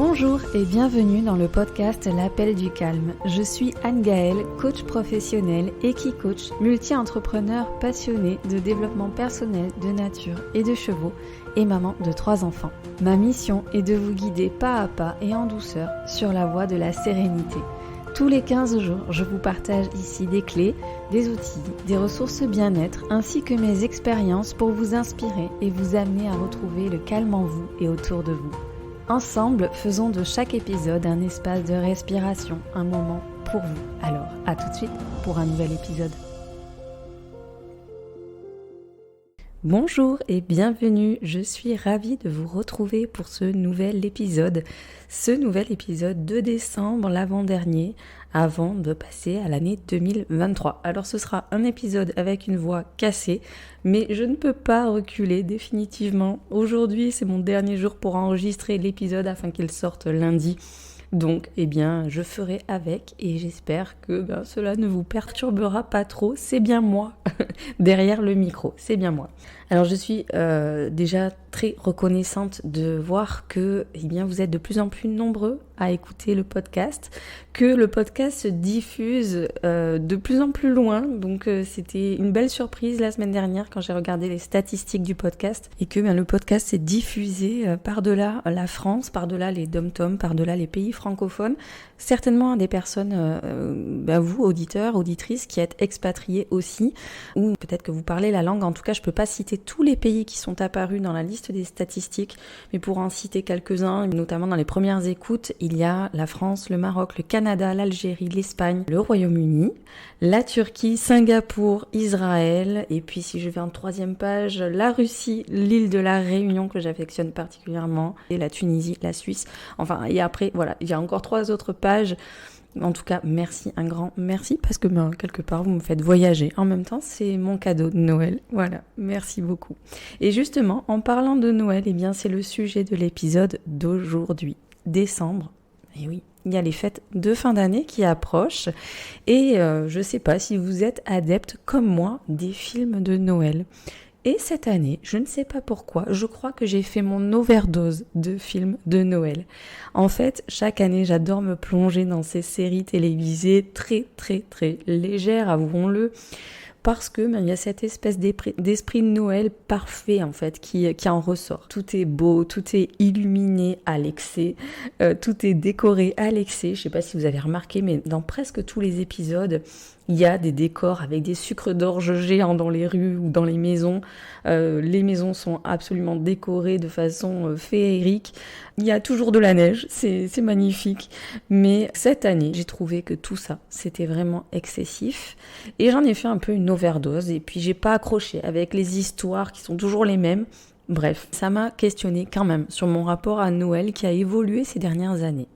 Bonjour et bienvenue dans le podcast L'Appel du Calme. Je suis Anne-Gaëlle, coach professionnel, équi-coach, multi-entrepreneur passionnée de développement personnel, de nature et de chevaux et maman de 3 enfants. Ma mission est de vous guider pas à pas et en douceur sur la voie de la sérénité. Tous les 15 jours, je vous partage ici des clés, des outils, des ressources bien-être ainsi que mes expériences pour vous inspirer et vous amener à retrouver le calme en vous et autour de vous. Ensemble, faisons de chaque épisode un espace de respiration, un moment pour vous. Alors, à tout de suite pour un nouvel épisode. Bonjour et bienvenue, je suis ravie de vous retrouver pour ce nouvel épisode de décembre, l'avant-dernier, avant de passer à l'année 2023. Alors ce sera un épisode avec une voix cassée, mais je ne peux pas reculer définitivement. Aujourd'hui, c'est mon dernier jour pour enregistrer l'épisode afin qu'il sorte lundi. Donc, je ferai avec et j'espère que cela ne vous perturbera pas trop. C'est bien moi, derrière le micro, c'est bien moi. Alors, je suis déjà très reconnaissante de voir que vous êtes de plus en plus nombreux à écouter le podcast, que le podcast se diffuse de plus en plus loin. Donc, c'était une belle surprise la semaine dernière quand j'ai regardé les statistiques du podcast et que le podcast s'est diffusé par-delà la France, par-delà les dom-toms, par-delà les pays francophones, certainement à des personnes, vous, auditeurs, auditrices, qui êtes expatriés aussi, ou peut-être que vous parlez la langue. En tout cas, je peux pas citer tous les pays qui sont apparus dans la liste des statistiques, mais pour en citer quelques-uns, notamment dans les premières écoutes, il y a la France, le Maroc, le Canada, l'Algérie, l'Espagne, le Royaume-Uni, la Turquie, Singapour, Israël, et puis si je vais en 3e page, la Russie, l'île de la Réunion que j'affectionne particulièrement, et la Tunisie, la Suisse, et après, voilà, il y a encore 3 autres pages. En tout cas, merci, un grand merci, parce que quelque part, vous me faites voyager. En même temps, c'est mon cadeau de Noël. Voilà, merci beaucoup. Et justement, en parlant de Noël, c'est le sujet de l'épisode d'aujourd'hui, décembre. Et oui, il y a les fêtes de fin d'année qui approchent. Et je sais pas si vous êtes adepte, comme moi, des films de Noël. Et cette année, je ne sais pas pourquoi, je crois que j'ai fait mon overdose de films de Noël. En fait, chaque année, j'adore me plonger dans ces séries télévisées très, très, très légères, avouons-le, parce que il y a cette espèce d'esprit de Noël parfait, en fait, qui en ressort. Tout est beau, tout est illuminé à l'excès, tout est décoré à l'excès. Je sais pas si vous avez remarqué, mais dans presque tous les épisodes, il y a des décors avec des sucres d'orge géants dans les rues ou dans les maisons. Les maisons sont absolument décorées de façon féerique. Il y a toujours de la neige, c'est magnifique. Mais cette année, j'ai trouvé que tout ça, c'était vraiment excessif. Et j'en ai fait un peu une overdose. Et puis, j'ai pas accroché avec les histoires qui sont toujours les mêmes. Bref, ça m'a questionné quand même sur mon rapport à Noël qui a évolué ces dernières années.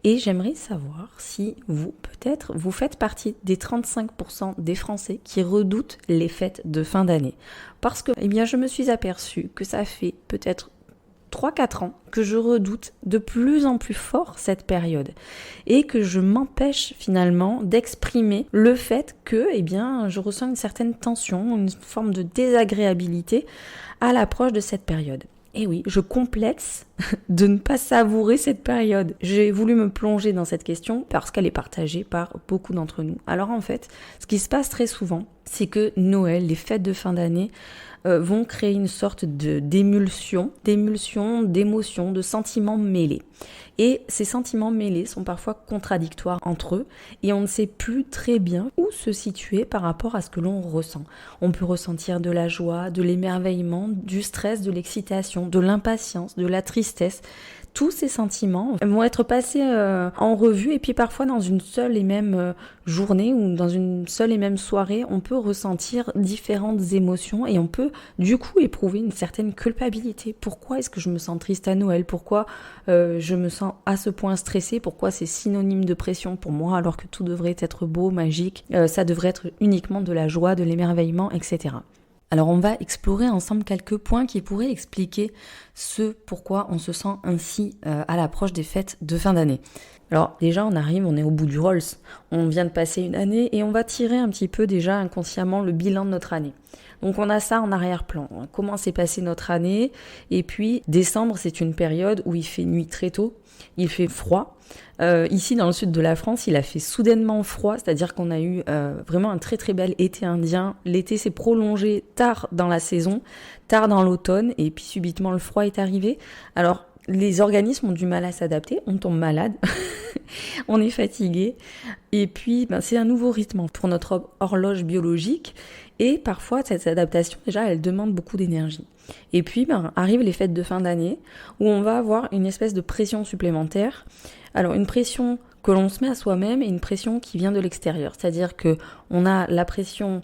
Et j'aimerais savoir si vous, peut-être, vous faites partie des 35% des Français qui redoutent les fêtes de fin d'année. Parce que, je me suis aperçue que ça fait peut-être 3-4 ans que je redoute de plus en plus fort cette période et que je m'empêche finalement d'exprimer le fait que je ressens une certaine tension, une forme de désagréabilité à l'approche de cette période. Et oui, je complexe de ne pas savourer cette période. J'ai voulu me plonger dans cette question parce qu'elle est partagée par beaucoup d'entre nous. Alors en fait, ce qui se passe très souvent, c'est que Noël, les fêtes de fin d'année, vont créer une sorte d'émulsion, d'émotions, de sentiments mêlés. Et ces sentiments mêlés sont parfois contradictoires entre eux et on ne sait plus très bien où se situer par rapport à ce que l'on ressent. On peut ressentir de la joie, de l'émerveillement, du stress, de l'excitation, de l'impatience, de la tristesse. Tous ces sentiments vont être passés en revue et puis parfois dans une seule et même journée ou dans une seule et même soirée, on peut ressentir différentes émotions et on peut du coup éprouver une certaine culpabilité. Pourquoi est-ce que je me sens triste à Noël ? Pourquoi je me sens à ce point stressée ? Pourquoi c'est synonyme de pression pour moi alors que tout devrait être beau, magique ? Ça devrait être uniquement de la joie, de l'émerveillement, etc. Alors on va explorer ensemble quelques points qui pourraient expliquer ce pourquoi on se sent ainsi à l'approche des fêtes de fin d'année. Alors déjà on est au bout du Rolls, on vient de passer une année et on va tirer un petit peu déjà inconsciemment le bilan de notre année. Donc on a ça en arrière-plan. Comment s'est passée notre année? Et puis décembre, c'est une période où il fait nuit très tôt, il fait froid. Ici, dans le sud de la France, il a fait soudainement froid, c'est-à-dire qu'on a eu vraiment un très très bel été indien. L'été s'est prolongé tard dans la saison, tard dans l'automne, et puis subitement le froid est arrivé. Alors, les organismes ont du mal à s'adapter, on tombe malade, on est fatigué, et puis c'est un nouveau rythme pour notre horloge biologique, et parfois cette adaptation, déjà, elle demande beaucoup d'énergie. Et puis arrivent les fêtes de fin d'année, où on va avoir une espèce de pression supplémentaire. Alors une pression que l'on se met à soi-même et une pression qui vient de l'extérieur, c'est-à-dire que on a la pression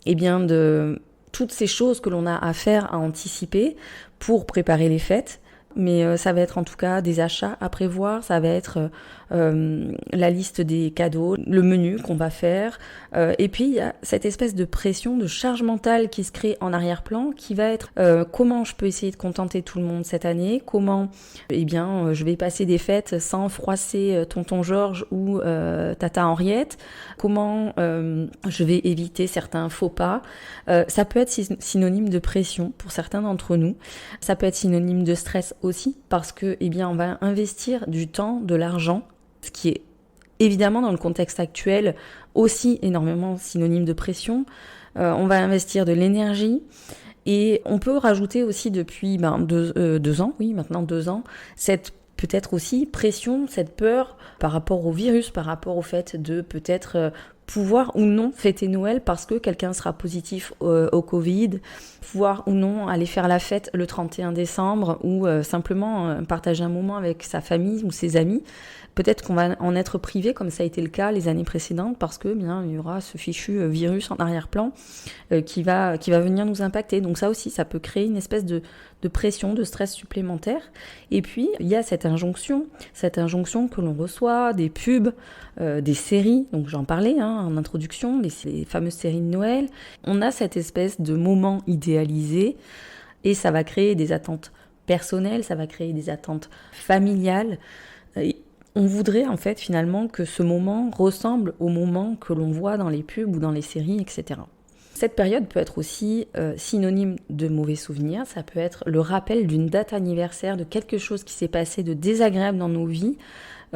de toutes ces choses que l'on a à faire, à anticiper pour préparer les fêtes. Mais ça va être en tout cas des achats à prévoir, ça va être la liste des cadeaux, le menu qu'on va faire. Et puis il y a cette espèce de pression, de charge mentale qui se crée en arrière-plan, qui va être comment je peux essayer de contenter tout le monde cette année, comment je vais passer des fêtes sans froisser tonton Georges ou tata Henriette, comment je vais éviter certains faux pas. Ça peut être synonyme de pression pour certains d'entre nous, ça peut être synonyme de stress aussi, parce que on va investir du temps, de l'argent, ce qui est évidemment dans le contexte actuel aussi énormément synonyme de pression. On va investir de l'énergie et on peut rajouter aussi depuis 2 ans, oui maintenant 2 ans, cette peut-être aussi pression, cette peur par rapport au virus, par rapport au fait de peut-être pouvoir ou non fêter Noël parce que quelqu'un sera positif au Covid, pouvoir ou non aller faire la fête le 31 décembre ou simplement partager un moment avec sa famille ou ses amis. Peut-être qu'on va en être privé, comme ça a été le cas les années précédentes, parce que il y aura ce fichu virus en arrière-plan qui va venir nous impacter. Donc ça aussi, ça peut créer une espèce de pression, de stress supplémentaire. Et puis, il y a cette injonction que l'on reçoit, des pubs, des séries, donc j'en parlais en introduction, les fameuses séries de Noël. On a cette espèce de moment idéalisé et ça va créer des attentes personnelles, ça va créer des attentes familiales. On voudrait en fait finalement que ce moment ressemble au moment que l'on voit dans les pubs ou dans les séries, etc. Cette période peut être aussi synonyme de mauvais souvenirs, ça peut être le rappel d'une date anniversaire, de quelque chose qui s'est passé de désagréable dans nos vies,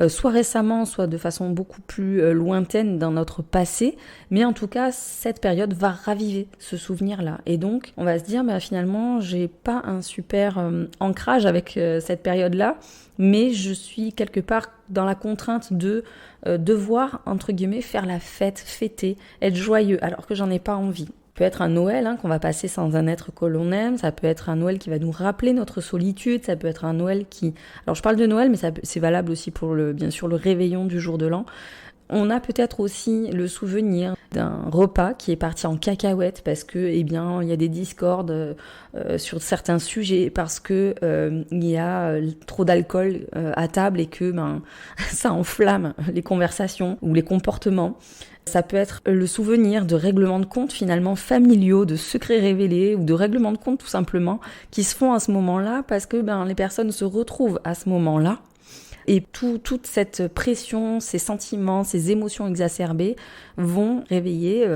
soit récemment, soit de façon beaucoup plus lointaine dans notre passé, mais en tout cas, cette période va raviver ce souvenir-là. Et donc, on va se dire, finalement, j'ai pas un super ancrage avec cette période-là, mais je suis quelque part dans la contrainte de devoir, entre guillemets, faire la fête, fêter, être joyeux, alors que j'en ai pas envie. Ça peut être un Noël qu'on va passer sans un être que l'on aime, ça peut être un Noël qui va nous rappeler notre solitude, ça peut être un Noël qui... Alors je parle de Noël, mais c'est valable aussi pour bien sûr le réveillon du jour de l'an. On a peut-être aussi le souvenir d'un repas qui est parti en cacahuète parce que, il y a des discordes sur certains sujets, parce que il y a trop d'alcool à table et que ça enflamme les conversations ou les comportements. Ça peut être le souvenir de règlements de compte finalement familiaux, de secrets révélés ou de règlements de compte tout simplement qui se font à ce moment-là parce que les personnes se retrouvent à ce moment-là. Et toute cette pression, ces sentiments, ces émotions exacerbées vont réveiller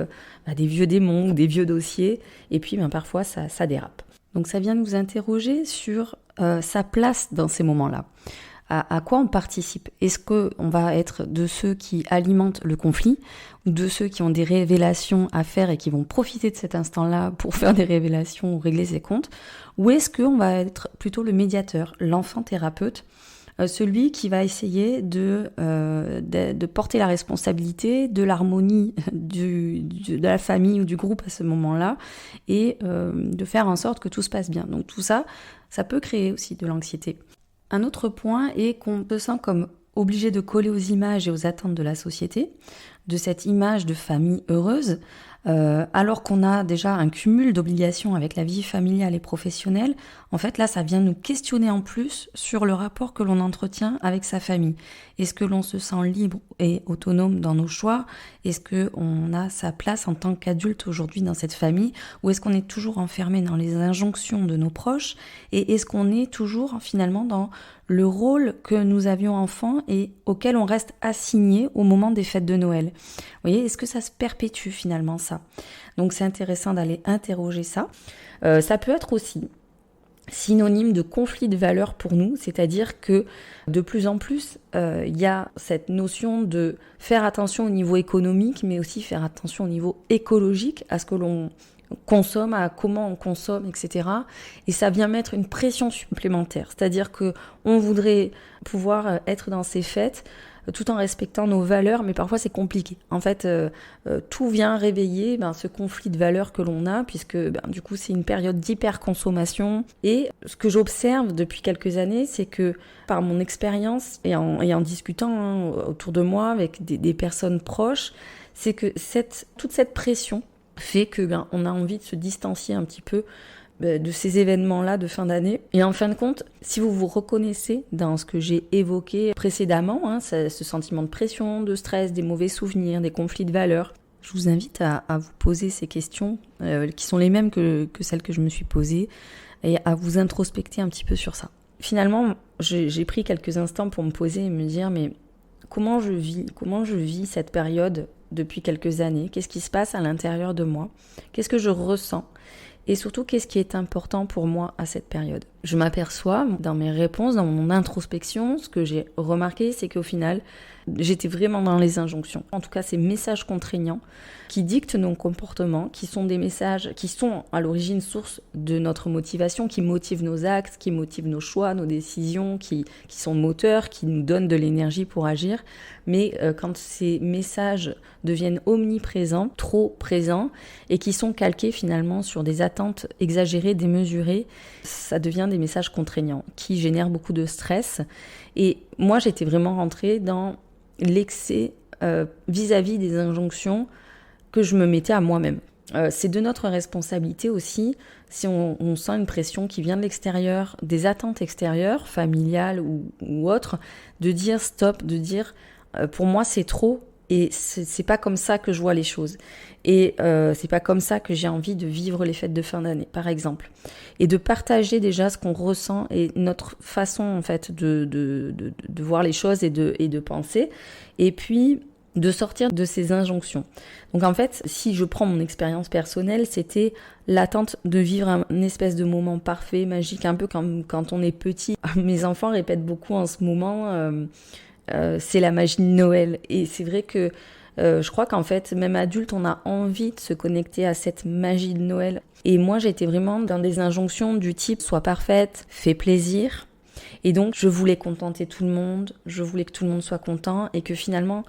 des vieux démons ou des vieux dossiers. Et puis parfois ça dérape. Donc ça vient nous interroger sur sa place dans ces moments-là. À quoi on participe? Est-ce qu'on va être de ceux qui alimentent le conflit ou de ceux qui ont des révélations à faire et qui vont profiter de cet instant-là pour faire des révélations ou régler ses comptes? Ou est-ce qu'on va être plutôt le médiateur, l'enfant thérapeute, celui qui va essayer de porter la responsabilité de l'harmonie de la famille ou du groupe à ce moment-là et de faire en sorte que tout se passe bien. Donc tout ça, ça peut créer aussi de l'anxiété. Un autre point est qu'on se sent comme obligé de coller aux images et aux attentes de la société, de cette image de famille heureuse, alors qu'on a déjà un cumul d'obligations avec la vie familiale et professionnelle. En fait, là, ça vient nous questionner en plus sur le rapport que l'on entretient avec sa famille. Est-ce que l'on se sent libre et autonome dans nos choix? Est-ce qu'on a sa place en tant qu'adulte aujourd'hui dans cette famille? Ou est-ce qu'on est toujours enfermé dans les injonctions de nos proches? Et est-ce qu'on est toujours finalement dans le rôle que nous avions enfant et auquel on reste assigné au moment des fêtes de Noël? Vous voyez, est-ce que ça se perpétue finalement ça? ça. Donc c'est intéressant d'aller interroger ça. Ça peut être aussi synonyme de conflit de valeurs pour nous, c'est-à-dire que de plus en plus, il y a cette notion de faire attention au niveau économique, mais aussi faire attention au niveau écologique, à ce que l'on consomme, à comment on consomme, etc. Et ça vient mettre une pression supplémentaire, c'est-à-dire que on voudrait pouvoir être dans ces fêtes tout en respectant nos valeurs, mais parfois c'est compliqué. En fait, tout vient réveiller ce conflit de valeurs que l'on a, puisque du coup c'est une période d'hyperconsommation. Et ce que j'observe depuis quelques années, c'est que par mon expérience et en discutant autour de moi avec des personnes proches, c'est que toute cette pression fait que on a envie de se distancier un petit peu de ces événements-là de fin d'année. Et en fin de compte, si vous vous reconnaissez dans ce que j'ai évoqué précédemment, ce sentiment de pression, de stress, des mauvais souvenirs, des conflits de valeurs, je vous invite à vous poser ces questions qui sont les mêmes que celles que je me suis posées et à vous introspecter un petit peu sur ça. Finalement, j'ai pris quelques instants pour me poser et me dire mais comment je vis cette période depuis quelques années, qu'est-ce qui se passe à l'intérieur de moi, qu'est-ce que je ressens et surtout qu'est-ce qui est important pour moi à cette période. Je m'aperçois dans mes réponses, dans mon introspection, ce que j'ai remarqué, c'est qu'au final, j'étais vraiment dans les injonctions. En tout cas, ces messages contraignants qui dictent nos comportements, qui sont des messages qui sont à l'origine source de notre motivation, qui motivent nos actes, qui motivent nos choix, nos décisions, qui sont moteurs, qui nous donnent de l'énergie pour agir. Mais quand ces messages deviennent omniprésents, trop présents, et qui sont calqués finalement sur des attentes exagérées, démesurées, ça devient des messages contraignants qui génèrent beaucoup de stress. Et moi, j'étais vraiment rentrée dans l'excès vis-à-vis des injonctions que je me mettais à moi-même. C'est de notre responsabilité aussi, si on sent une pression qui vient de l'extérieur, des attentes extérieures, familiales ou autres, de dire stop, de dire pour moi c'est trop et c'est pas comme ça que je vois les choses. Et c'est pas comme ça que j'ai envie de vivre les fêtes de fin d'année, par exemple. Et de partager déjà ce qu'on ressent et notre façon en fait de voir les choses et de penser. Et puis de sortir de ces injonctions. Donc en fait, si je prends mon expérience personnelle, c'était l'attente de vivre un espèce de moment parfait, magique, un peu comme quand on est petit. Mes enfants répètent beaucoup en ce moment, c'est la magie de Noël. Et c'est vrai que je crois qu'en fait, même adulte, on a envie de se connecter à cette magie de Noël. Et moi, j'étais vraiment dans des injonctions du type « sois parfaite, fais plaisir ». Et donc, je voulais contenter tout le monde, je voulais que tout le monde soit content et que finalement,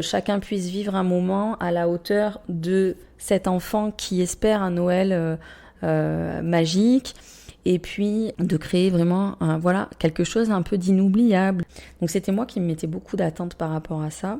chacun puisse vivre un moment à la hauteur de cet enfant qui espère un Noël magique et puis de créer vraiment quelque chose un peu d'inoubliable. Donc c'était moi qui me mettais beaucoup d'attentes par rapport à ça.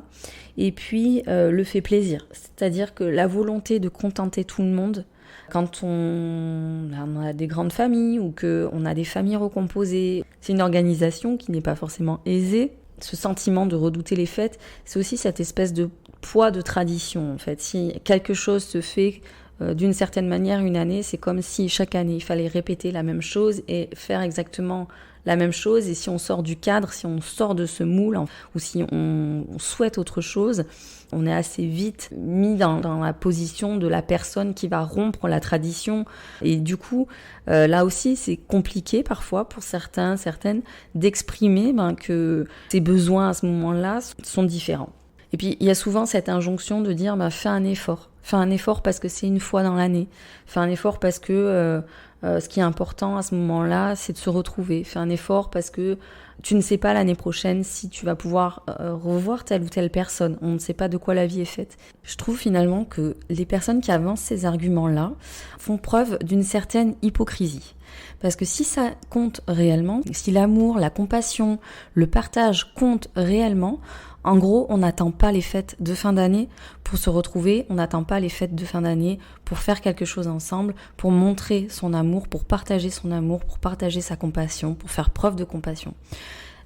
Et puis le fait plaisir, c'est-à-dire que la volonté de contenter tout le monde, quand on a des grandes familles ou qu'on a des familles recomposées, c'est une organisation qui n'est pas forcément aisée. Ce sentiment de redouter les fêtes, c'est aussi cette espèce de poids de tradition en fait. Si quelque chose se fait d'une certaine manière une année, c'est comme si chaque année il fallait répéter la même chose et faire exactement la même chose. Et si on sort du cadre, si on sort de ce moule ou si on souhaite autre chose, on est assez vite mis dans la position de la personne qui va rompre la tradition. Et du coup, là aussi, c'est compliqué parfois pour certaines d'exprimer que ces besoins à ce moment-là sont différents. Et puis, il y a souvent cette injonction de dire fais un effort. Fais un effort parce que c'est une fois dans l'année. Fais un effort parce que ce qui est important à ce moment-là, c'est de se retrouver. Fais un effort parce que tu ne sais pas l'année prochaine si tu vas pouvoir revoir telle ou telle personne. On ne sait pas de quoi la vie est faite. Je trouve finalement que les personnes qui avancent ces arguments-là font preuve d'une certaine hypocrisie. Parce que si ça compte réellement, si l'amour, la compassion, le partage comptent réellement, en gros, on n'attend pas les fêtes de fin d'année pour se retrouver, on n'attend pas les fêtes de fin d'année pour faire quelque chose ensemble, pour montrer son amour, pour partager son amour, pour partager sa compassion, pour faire preuve de compassion.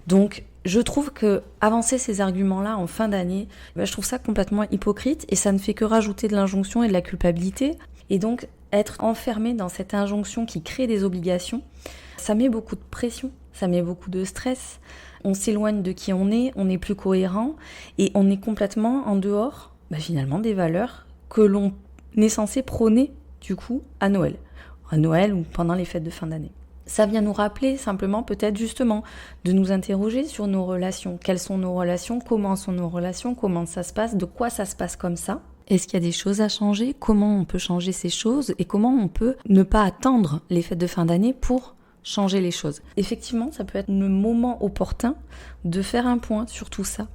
Donc, je trouve que avancer ces arguments-là en fin d'année, je trouve ça complètement hypocrite et ça ne fait que rajouter de l'injonction et de la culpabilité. Et donc, être enfermé dans cette injonction qui crée des obligations, ça met beaucoup de pression, ça met beaucoup de stress. On s'éloigne de qui on n'est plus cohérent et on est complètement en dehors finalement des valeurs que l'on n'est censé prôner du coup à Noël ou pendant les fêtes de fin d'année. Ça vient nous rappeler simplement peut-être justement de nous interroger sur nos relations. Quelles sont nos relations? Comment sont nos relations? Comment ça se passe? De quoi ça se passe comme ça? Est-ce qu'il y a des choses à changer? Comment on peut changer ces choses? Et comment on peut ne pas attendre les fêtes de fin d'année pour changer les choses? Effectivement, ça peut être le moment opportun de faire un point sur tout ça.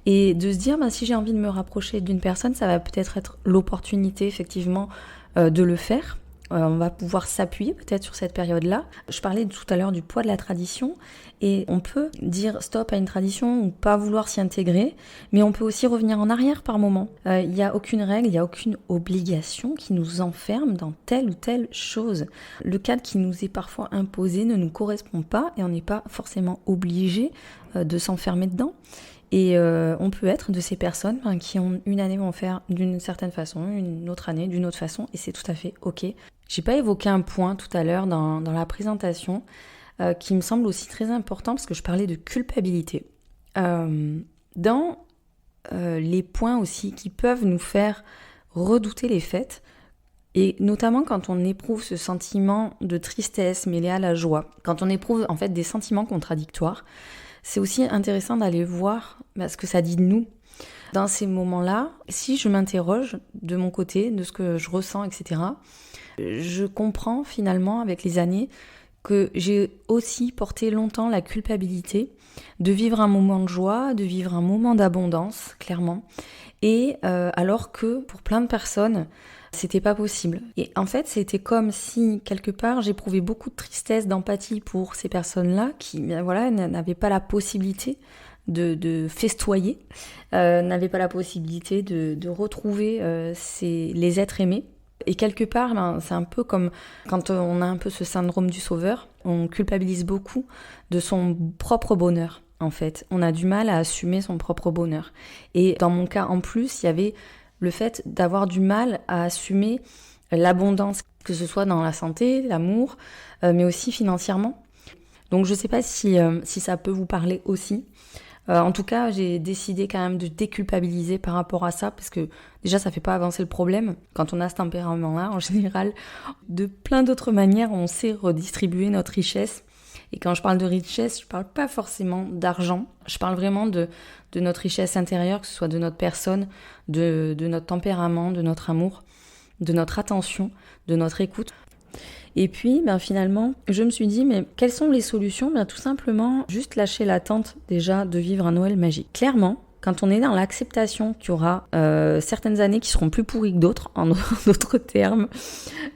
Et de se dire, si j'ai envie de me rapprocher d'une personne, ça va peut-être être l'opportunité effectivement de le faire. On va pouvoir s'appuyer peut-être sur cette période-là. Je parlais tout à l'heure du poids de la tradition et on peut dire stop à une tradition ou pas vouloir s'y intégrer, mais on peut aussi revenir en arrière par moment. Il n'y a aucune règle, il n'y a aucune obligation qui nous enferme dans telle ou telle chose. Le cadre qui nous est parfois imposé ne nous correspond pas et on n'est pas forcément obligé de s'enfermer dedans. Et on peut être de ces personnes qui ont une année vont faire d'une certaine façon, une autre année d'une autre façon, et c'est tout à fait ok. J'ai pas évoqué un point tout à l'heure dans la présentation qui me semble aussi très important parce que je parlais de culpabilité. Dans les points aussi qui peuvent nous faire redouter les fêtes, et notamment quand on éprouve ce sentiment de tristesse mêlé à la joie, quand on éprouve en fait des sentiments contradictoires, c'est aussi intéressant d'aller voir ce que ça dit de nous. Dans ces moments-là, si je m'interroge de mon côté, de ce que je ressens, etc., je comprends finalement avec les années que j'ai aussi porté longtemps la culpabilité de vivre un moment de joie, de vivre un moment d'abondance, clairement. Et alors que pour plein de personnes, c'était pas possible. Et en fait, c'était comme si, quelque part, j'éprouvais beaucoup de tristesse, d'empathie pour ces personnes-là qui, n'avaient pas la possibilité de festoyer, n'avaient pas la possibilité de retrouver les êtres aimés. Et quelque part, c'est un peu comme quand on a un peu ce syndrome du sauveur, on culpabilise beaucoup de son propre bonheur. En fait, on a du mal à assumer son propre bonheur. Et dans mon cas, en plus, il y avait le fait d'avoir du mal à assumer l'abondance, que ce soit dans la santé, l'amour, mais aussi financièrement. Donc je ne sais pas si ça peut vous parler aussi. En tout cas, j'ai décidé quand même de déculpabiliser par rapport à ça, parce que déjà, ça ne fait pas avancer le problème. Quand on a ce tempérament-là, en général, de plein d'autres manières, on sait redistribuer notre richesse. Et quand je parle de richesse, je ne parle pas forcément d'argent. Je parle vraiment de notre richesse intérieure, que ce soit de notre personne, de notre tempérament, de notre amour, de notre attention, de notre écoute. Et puis, finalement, je me suis dit, mais quelles sont les solutions? Tout simplement, juste lâcher l'attente déjà de vivre un Noël magique. Clairement, quand on est dans l'acceptation qu'il y aura certaines années qui seront plus pourries que d'autres, en d'autres termes,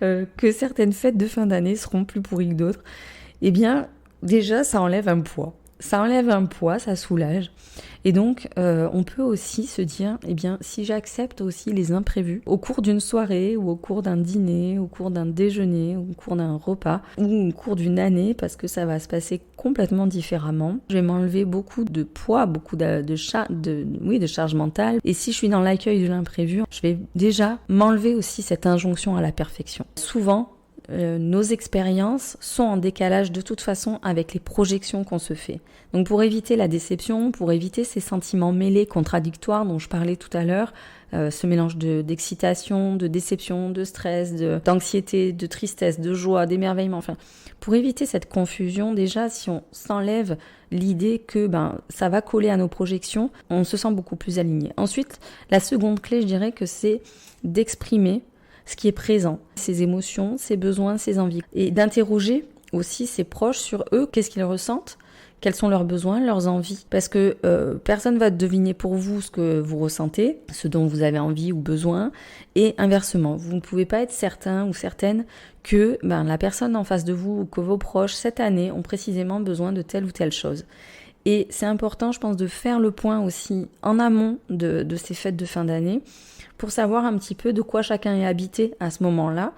que certaines fêtes de fin d'année seront plus pourries que d'autres, eh bien, déjà, ça enlève un poids. Ça soulage. Et donc, on peut aussi se dire, si j'accepte aussi les imprévus, au cours d'une soirée, ou au cours d'un dîner, au cours d'un déjeuner, ou au cours d'un repas, ou au cours d'une année, parce que ça va se passer complètement différemment, je vais m'enlever beaucoup de poids, beaucoup de charge mentale. Et si je suis dans l'accueil de l'imprévu, je vais déjà m'enlever aussi cette injonction à la perfection. Souvent, nos expériences sont en décalage de toute façon avec les projections qu'on se fait. Donc pour éviter la déception, pour éviter ces sentiments mêlés, contradictoires dont je parlais tout à l'heure, ce mélange d'excitation, de déception, de stress, d'anxiété, de tristesse, de joie, d'émerveillement, pour éviter cette confusion, déjà si on s'enlève l'idée que ça va coller à nos projections, on se sent beaucoup plus aligné. Ensuite, la seconde clé, je dirais que c'est d'exprimer ce qui est présent, ses émotions, ses besoins, ses envies. Et d'interroger aussi ses proches sur eux, qu'est-ce qu'ils ressentent, quels sont leurs besoins, leurs envies. Parce que personne ne va deviner pour vous ce que vous ressentez, ce dont vous avez envie ou besoin. Et inversement, vous ne pouvez pas être certain ou certaine que la personne en face de vous ou que vos proches, cette année, ont précisément besoin de telle ou telle chose. Et c'est important, je pense, de faire le point aussi en amont de ces fêtes de fin d'année, pour savoir un petit peu de quoi chacun est habité à ce moment-là.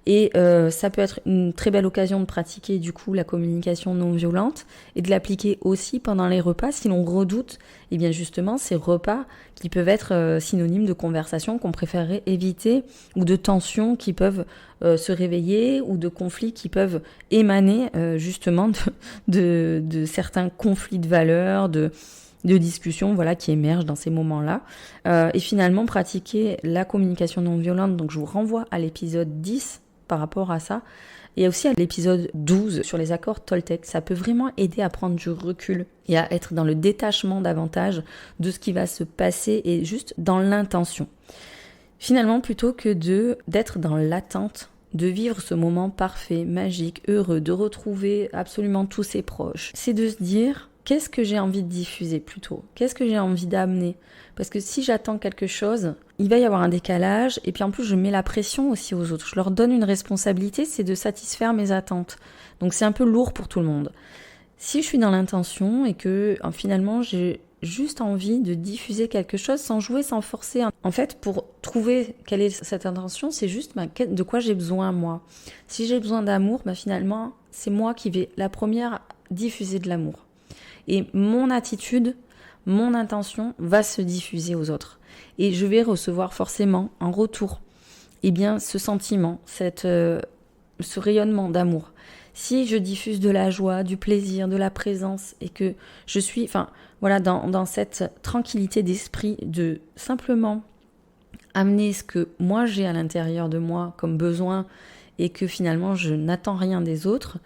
Et ça peut être une très belle occasion de pratiquer du coup la communication non violente et de l'appliquer aussi pendant les repas si l'on redoute justement ces repas qui peuvent être synonymes de conversations qu'on préférerait éviter ou de tensions qui peuvent se réveiller ou de conflits qui peuvent émaner justement de certains conflits de valeurs, de de discussions qui émergent dans ces moments-là. Et finalement, pratiquer la communication non violente. Donc, je vous renvoie à l'épisode 10 par rapport à ça. Et aussi à l'épisode 12 sur les accords Toltec. Ça peut vraiment aider à prendre du recul et à être dans le détachement davantage de ce qui va se passer et juste dans l'intention. Finalement, plutôt que d'être dans l'attente, de vivre ce moment parfait, magique, heureux, de retrouver absolument tous ses proches, c'est de se dire, qu'est-ce que j'ai envie de diffuser plutôt ? Qu'est-ce que j'ai envie d'amener ? Parce que si j'attends quelque chose, il va y avoir un décalage, et puis en plus je mets la pression aussi aux autres. Je leur donne une responsabilité, c'est de satisfaire mes attentes. Donc c'est un peu lourd pour tout le monde. Si je suis dans l'intention et que finalement j'ai juste envie de diffuser quelque chose sans jouer, sans forcer. En fait, pour trouver quelle est cette intention, c'est juste de quoi j'ai besoin moi. Si j'ai besoin d'amour, finalement, c'est moi qui vais la première diffuser de l'amour. Et mon attitude, mon intention va se diffuser aux autres. Et je vais recevoir forcément en retour ce sentiment, ce rayonnement d'amour. Si je diffuse de la joie, du plaisir, de la présence et que je suis dans cette tranquillité d'esprit de simplement amener ce que moi j'ai à l'intérieur de moi comme besoin et que finalement je n'attends rien des autres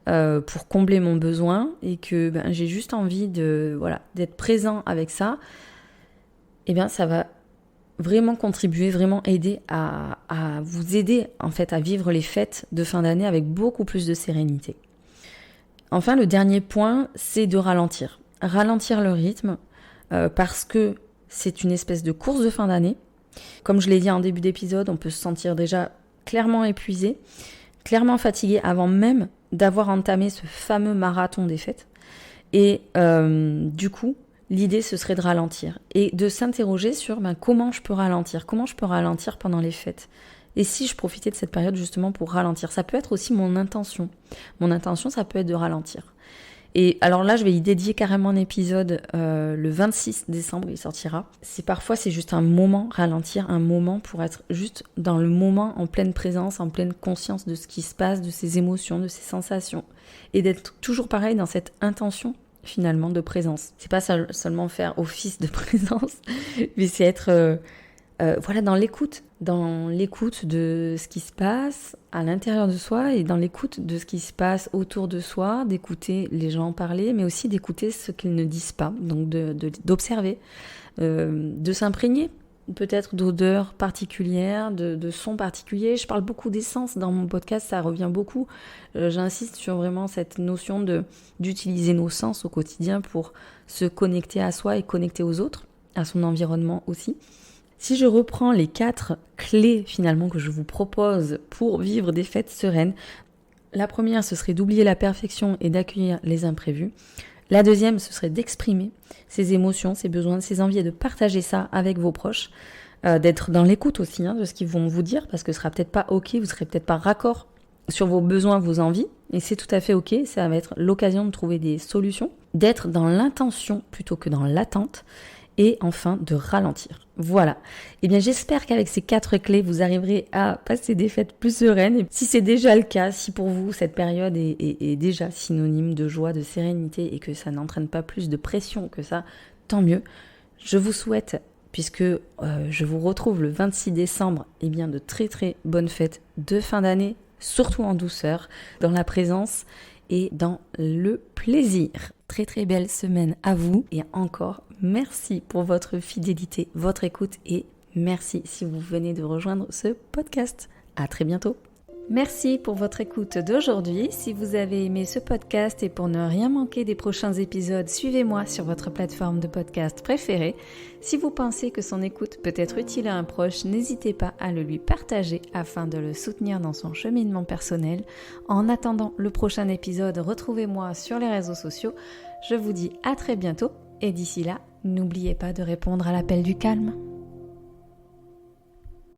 pour combler mon besoin et que j'ai juste envie d'être présent avec ça, ça va vraiment contribuer, vraiment aider à vous aider en fait à vivre les fêtes de fin d'année avec beaucoup plus de sérénité. Enfin, le dernier point, c'est de ralentir. Ralentir le rythme parce que c'est une espèce de course de fin d'année. Comme je l'ai dit en début d'épisode, on peut se sentir déjà clairement épuisé, clairement fatigué avant même d'avoir entamé ce fameux marathon des fêtes. Et du coup, l'idée, ce serait de ralentir et de s'interroger sur comment je peux ralentir pendant les fêtes. Et si je profitais de cette période justement pour ralentir, ça peut être aussi mon intention. Mon intention, ça peut être de ralentir. Et alors là, je vais y dédier carrément un épisode le 26 décembre, il sortira. C'est juste un moment, ralentir, un moment pour être juste dans le moment, en pleine présence, en pleine conscience de ce qui se passe, de ses émotions, de ses sensations. Et d'être toujours pareil dans cette intention finalement de présence. C'est pas seulement faire office de présence, mais c'est être dans l'écoute de ce qui se passe à l'intérieur de soi et dans l'écoute de ce qui se passe autour de soi, d'écouter les gens parler, mais aussi d'écouter ce qu'ils ne disent pas, donc d'observer, de s'imprégner peut-être d'odeurs particulières, de sons particuliers. Je parle beaucoup d'essence dans mon podcast, ça revient beaucoup. J'insiste sur vraiment cette notion d'utiliser nos sens au quotidien pour se connecter à soi et connecter aux autres, à son environnement aussi. Si je reprends les 4 clés finalement que je vous propose pour vivre des fêtes sereines, la première, ce serait d'oublier la perfection et d'accueillir les imprévus. La deuxième, ce serait d'exprimer ses émotions, ses besoins, ses envies et de partager ça avec vos proches. D'être dans l'écoute aussi de ce qu'ils vont vous dire, parce que ce sera peut-être pas ok, vous serez peut-être pas raccord sur vos besoins, vos envies, et c'est tout à fait ok, ça va être l'occasion de trouver des solutions. D'être dans l'intention plutôt que dans l'attente, et enfin de ralentir. Voilà. Eh bien, j'espère qu'avec ces 4 clés, vous arriverez à passer des fêtes plus sereines. Et si c'est déjà le cas, si pour vous cette période est déjà synonyme de joie, de sérénité et que ça n'entraîne pas plus de pression que ça, tant mieux. Je vous souhaite, puisque je vous retrouve le 26 décembre, de très très bonnes fêtes de fin d'année, surtout en douceur, dans la présence et dans le plaisir. Très très belle semaine à vous et encore merci pour votre fidélité, votre écoute et merci si vous venez de rejoindre ce podcast. À très bientôt. Merci pour votre écoute d'aujourd'hui. Si vous avez aimé ce podcast et pour ne rien manquer des prochains épisodes, suivez-moi sur votre plateforme de podcast préférée. Si vous pensez que son écoute peut être utile à un proche, n'hésitez pas à le lui partager afin de le soutenir dans son cheminement personnel. En attendant le prochain épisode, retrouvez-moi sur les réseaux sociaux. Je vous dis à très bientôt et d'ici là, n'oubliez pas de répondre à l'appel du calme.